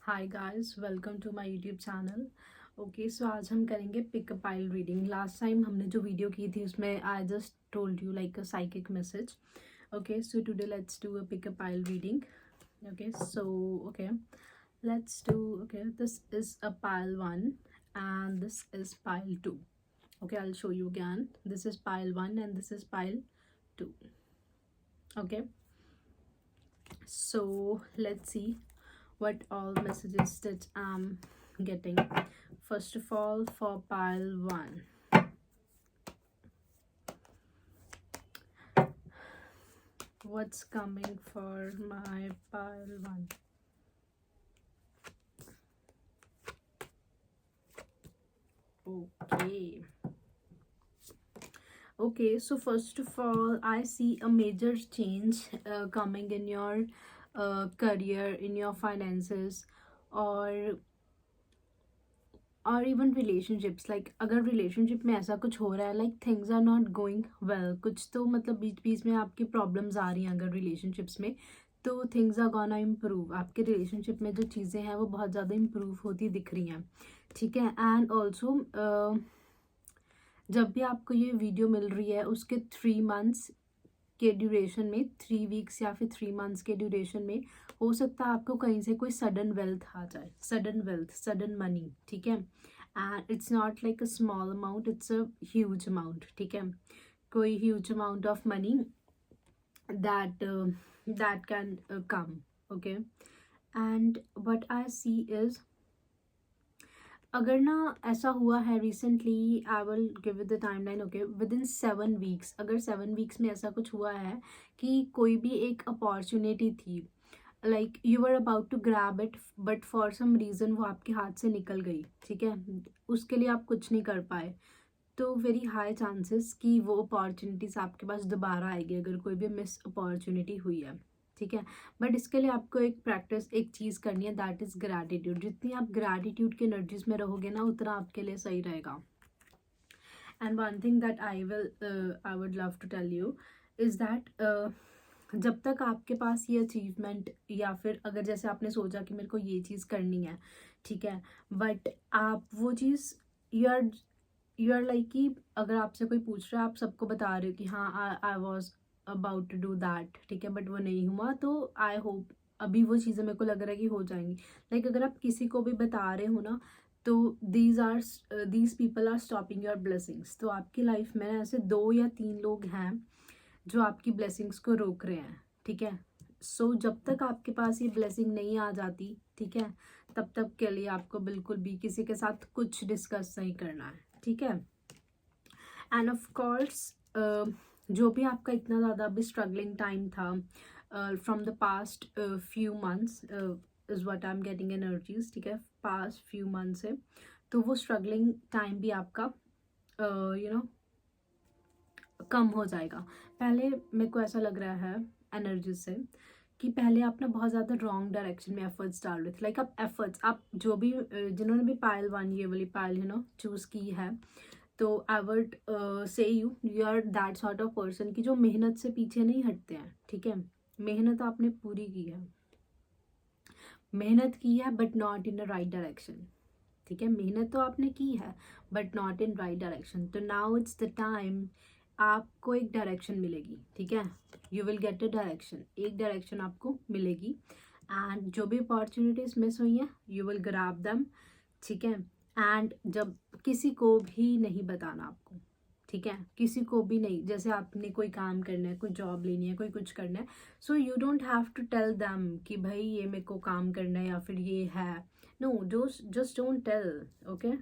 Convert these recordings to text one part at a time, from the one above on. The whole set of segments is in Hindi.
Hi guys, welcome to my YouTube channel. Okay, so आज हम करेंगे pick a pile reading. Last time हमने जो वीडियो की थी उसमें I just told you like a psychic message. Okay, so today let's do a pick a pile reading. Okay, so okay, let's do. Okay, this is a pile 1 and this is pile 2. Okay, I'll show you again. This is pile 1 and this is pile 2. Okay, so let's see what all messages that I'm getting. First of all, for pile 1, what's coming for my pile 1? Okay, so first of all, I see a major change coming in your career, in your finances, or even relationships. Like अगर रिलेशनशिप में ऐसा कुछ हो रहा है, like things are not going well, कुछ तो मतलब बीच बीच में आपकी प्रॉब्लम्स आ रही हैं अगर रिलेशनशिप्स में, तो थिंग्स आर गोना इम्प्रूव. आपके रिलेशनशिप में जो चीज़ें हैं वो बहुत ज़्यादा इम्प्रूव होती दिख रही हैं. ठीक है. एंड ऑल्सो जब भी आपको ये वीडियो मिल रही है उसके 3 मंथ्स के ड्यूरेशन में, 3 वीक्स या फिर 3 मंथ्स के ड्यूरेशन में, हो सकता है आपको कहीं से कोई सडन वेल्थ आ जाए, सडन वेल्थ, सडन मनी. ठीक है. And it's not like a small amount, it's a huge amount. ठीक है. कोई huge amount of money that that can come. Okay. And what I see is, अगर ना ऐसा हुआ है recently, I will give it the timeline. Okay, within 7 weeks, अगर 7 वीक्स में ऐसा कुछ हुआ है कि कोई भी एक अपॉर्चुनिटी थी, like you were about to grab it, but for some reason वो आपके हाथ से निकल गई. ठीक है. उसके लिए आप कुछ नहीं कर पाए, तो वेरी हाई चांसेस कि वो अपॉर्चुनिटीज़ आपके पास दोबारा आएगी अगर कोई भी मिस अपॉर्चुनिटी हुई है. ठीक है. बट इसके लिए आपको एक प्रैक्टिस, एक चीज़ करनी है, दैट इज़ ग्रैटिट्यूड. जितनी आप ग्रैटिट्यूड की एनर्जीज में रहोगे ना, उतना आपके लिए सही रहेगा. And one thing that I would love to tell you is that जब तक आपके पास ये अचीवमेंट, या फिर अगर जैसे आपने सोचा कि मेरे को ये चीज़ करनी है, ठीक है, बट आप वो चीज़, यू आर लाइक कि अगर आपसे कोई पूछ रहा है, आप सबको बता रहे हो कि हाँ I was about to do that. ठीक है. बट वो नहीं हुआ, तो आई होप अभी वो चीज़ें मेरे को लग रहा है कि हो जाएंगी. लाइक अगर आप किसी को भी बता रहे हो ना, तो these people are stopping your blessings. तो आपकी लाइफ में ऐसे 2 या 3 लोग हैं जो आपकी ब्लेसिंग्स को रोक रहे हैं. ठीक है. सो जब तक आपके पास ये ब्लेसिंग नहीं आ जाती, ठीक है, तब तक के लिए आपको बिल्कुल भी किसी के साथ कुछ डिस्कस नहीं करना है. ठीक है. एंड ऑफ कोर्स जो भी आपका इतना ज़्यादा अभी स्ट्रगलिंग टाइम था from the past few months, is what I am getting energies. ठीक है. पास्ट फ्यू मंथ्स से, तो वो स्ट्रगलिंग टाइम भी आपका यू नो कम हो जाएगा. पहले मेरे को ऐसा लग रहा है एनर्जी से कि पहले आप ना बहुत ज़्यादा रॉन्ग डायरेक्शन में एफर्ट्स डाल रहे थे. लाइक आप एफर्ट्स, आप जो भी जिन्होंने भी पायल 1, ये वाली पायल चूज़ की है, तो I would say you are that sort of person की जो मेहनत से पीछे नहीं हटते हैं. ठीक है. मेहनत आपने पूरी की है, मेहनत की है, but not in the right direction. ठीक है. मेहनत तो आपने की है, but not in right direction. तो नाउ इट्स द टाइम, आपको एक डायरेक्शन मिलेगी. ठीक है. You will get a direction, एक डायरेक्शन आपको मिलेगी. एंड जो भी अपॉर्चुनिटीज मिस हुई हैं, यू विल ग्रैब देम. ठीक है. एंड जब किसी को भी नहीं बताना आपको. ठीक है. किसी को भी नहीं. जैसे आपने कोई काम करना है, कोई जॉब लेनी है, कोई कुछ करना है, so you don't have to tell them कि भाई ये मेरे को काम करना है या फिर ये है. No, just don't tell. Okay,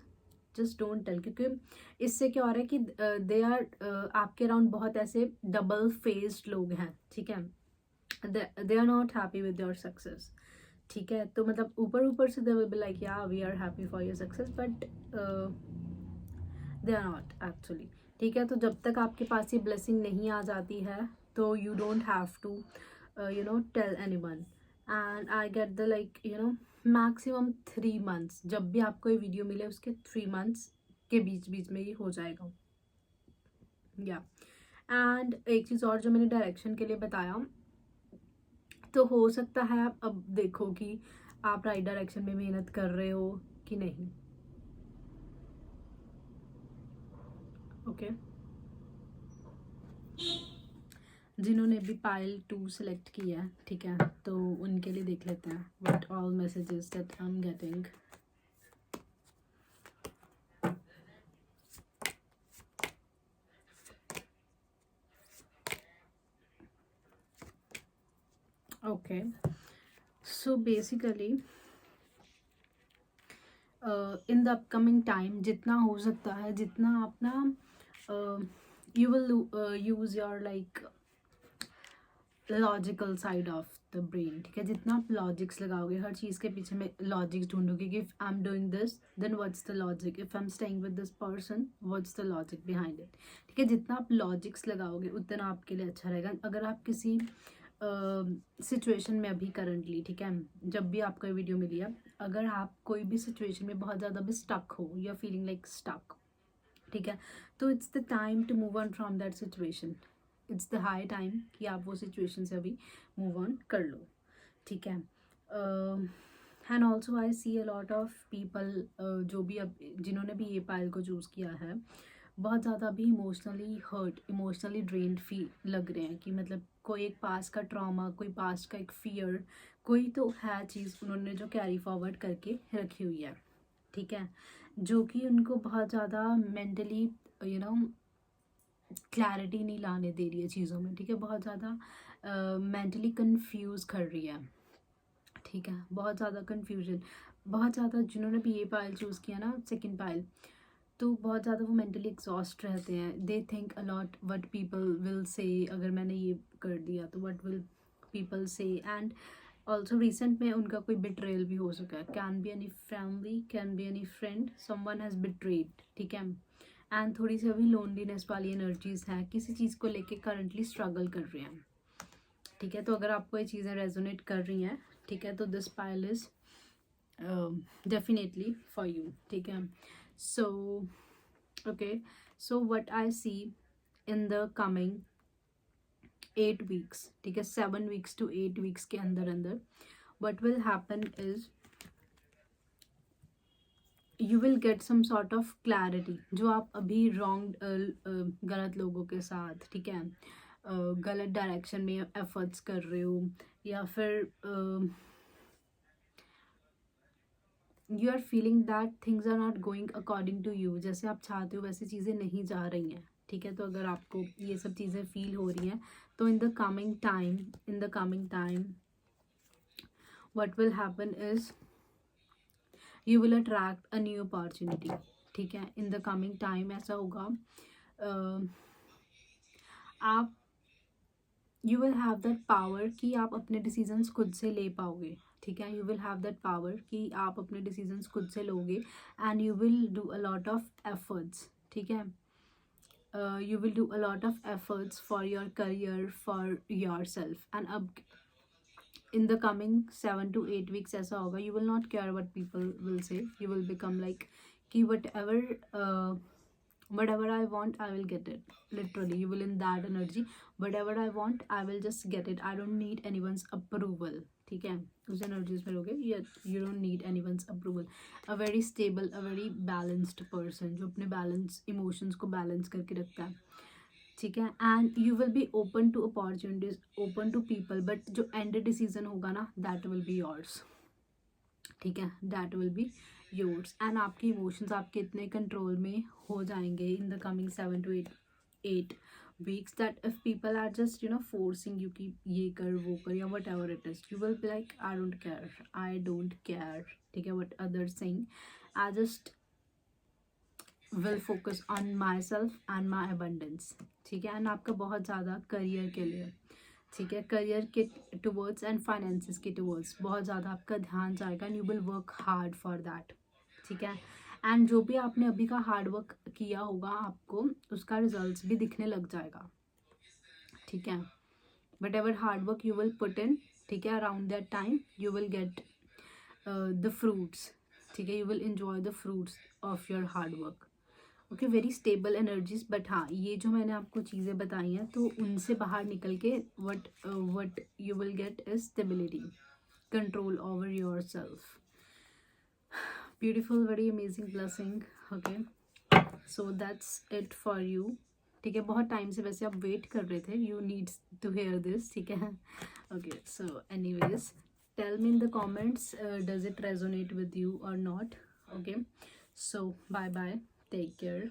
just don't tell. क्योंकि इससे क्या हो रहा है कि दे आर आपके अराउंड बहुत ऐसे डबल फेस्ड लोग हैं. ठीक है. They are not happy with your success. ठीक है. तो मतलब ऊपर ऊपर से they will be like yeah we are happy for your success, but they are not actually. ठीक है. तो जब तक आपके पास ये ब्लेसिंग नहीं आ जाती है, तो you don't have to tell anyone. And I get the like maximum 3 months, जब भी आपको ये वीडियो मिले उसके 3 मंथ्स के बीच बीच में ये हो जाएगा. या एंड एक चीज़ और जो मैंने डायरेक्शन के लिए बताया, तो हो सकता है अब देखो कि आप राइट डायरेक्शन में मेहनत कर रहे हो कि नहीं। ओके, जिन्होंने भी पाइल 2 सेलेक्ट किया है, ठीक है, तो उनके लिए देख लेते हैं what all messages that I am getting. Okay, so basically in the upcoming time जितना हो सकता है, जितना आप ना you will use your like logical side of the brain, ठीक है, जितना आप लॉजिक्स लगाओगे हर चीज़ के पीछे में लॉजिक्स ढूंढोगे कि if I am doing this then what's the logic, if I am staying with this person what's the logic behind it, ठीक है। जितना आप लॉजिक्स लगाओगे उतना आपके लिए अच्छा रहेगा। अगर आप किसी सिचुएशन में अभी करंटली, ठीक है, जब भी आपको वीडियो मिली है, अगर आप कोई भी सिचुएशन में बहुत ज़्यादा भी स्टक हो, you are feeling like stuck, ठीक है, तो it's the time to move on from that situation, it's the high time कि आप वो सिचुएशन से अभी मूव ऑन कर लो, ठीक है। And also I see a lot of people जो भी अब जिन्होंने भी ये पाइल को चूज़ किया है, बहुत ज़्यादा भी emotionally hurt, emotionally drained feel लग रहे हैं कि मतलब कोई एक पास्ट का ट्रॉमा, कोई पास्ट का एक फियर, कोई तो है चीज़ उन्होंने जो कैरी फॉरवर्ड करके रखी हुई है, ठीक है, जो कि उनको बहुत ज़्यादा मेंटली यू नो क्लैरिटी नहीं लाने दे रही है चीज़ों में, ठीक है, बहुत ज़्यादा मेंटली कंफ्यूज कर रही है, ठीक है, बहुत ज़्यादा कन्फ्यूजन, बहुत ज़्यादा जिन्होंने भी ये पाइल चूज़ किया ना, सेकंड पाइल, तो बहुत ज़्यादा वो मेंटली एग्जॉस्ट रहते हैं। They think a lot what people will से, अगर मैंने ये कर दिया तो व्हाट विल पीपल से। एंड ऑल्सो रिसेंट में उनका कोई बिट्रेयल भी हो सका है, can be any family, can be any friend, someone has betrayed, ठीक है। एंड थोड़ी सी अभी लोनलीनेस वाली एनर्जीज हैं, किसी चीज़ को लेके करंटली स्ट्रगल कर रहे हैं, ठीक है। तो अगर आपको ये चीज़ें रेजोनेट कर रही हैं, ठीक है, तो this pile is definitely for you, ठीक है। So, okay, so what I see in the coming 8 weeks, ठीक है, 7 weeks to 8 weeks के अंदर अंदर what will happen is you will get some sort of clarity। जो आप अभी wrong गलत लोगों के साथ, ठीक है, गलत डायरेक्शन में एफर्ट्स कर रहे हो, या फिर you are feeling that things are not going according to you, जैसे आप चाहते हो वैसे चीज़ें नहीं जा रही हैं, ठीक है। तो अगर आपको ये सब चीज़ें फील हो रही हैं, तो इन the coming time what will happen is you will attract a new opportunity, ठीक है। इन द कमिंग टाइम ऐसा होगा, आप you will have that power कि आप अपने डिसीजंस खुद से ले पाओगे, ठीक है। You will have that power कि आप अपने डिसीजंस खुद से लोगे, and you will do a lot of efforts, ठीक है। You will do a lot of efforts for your career, for yourself. And अब in the coming 7 to 8 weeks ऐसा होगा, you will not care what people will say, you will become like कि whatever I want I will get it, literally you will in that energy, whatever I want I will just get it, I don't need anyone's approval, ठीक है, उस एनर्जीज में रहोगे, you don't need anyone's approval, a very stable, a very balanced person जो अपने बैलेंस इमोशंस को बैलेंस करके रखता है, ठीक है। And you will be open to opportunities, open to people, but जो एंड डिसीजन होगा ना दैट विल बी योर्स, ठीक है, that will be yours. And आपके इमोशंस आपके इतने कंट्रोल में हो जाएंगे in the coming 7 to 8 weeks that if people are just forcing you कि ये कर वो कर या whatever it is, you will be like I don't care, ठीक है, what others saying, I just will focus on myself and my abundance, ठीक है। एंड आपका बहुत ज़्यादा करियर के लिए, ठीक है, करियर के टुवर्ड्स एंड फाइनेंसिस के टुवर्ड्स बहुत ज़्यादा आपका ध्यान जाएगा, and you will work hard for that, ठीक है। एंड जो भी आपने अभी का हार्ड वर्क किया होगा आपको उसका रिजल्ट्स भी दिखने लग जाएगा, ठीक है। What ever hard work you will put in, ठीक है, around that time you will get the fruits, ठीक है, you will enjoy the fruits of your hard work, okay. Very stable energies, but हाँ ये जो मैंने आपको चीज़ें बताई हैं तो उनसे बाहर निकल के what you will get is stability, control over yourself. Beautiful, very amazing blessing. Okay, so that's it for you. ठीक है, बहुत टाइम से वैसे आप वेट कर रहे थे, you need to hear this, ठीक है. Okay, so anyways, tell me in the comments, does it resonate with you और not. Okay, so bye bye, take care,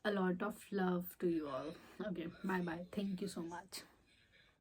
a lot of love to you all. Okay, bye bye, thank you so much.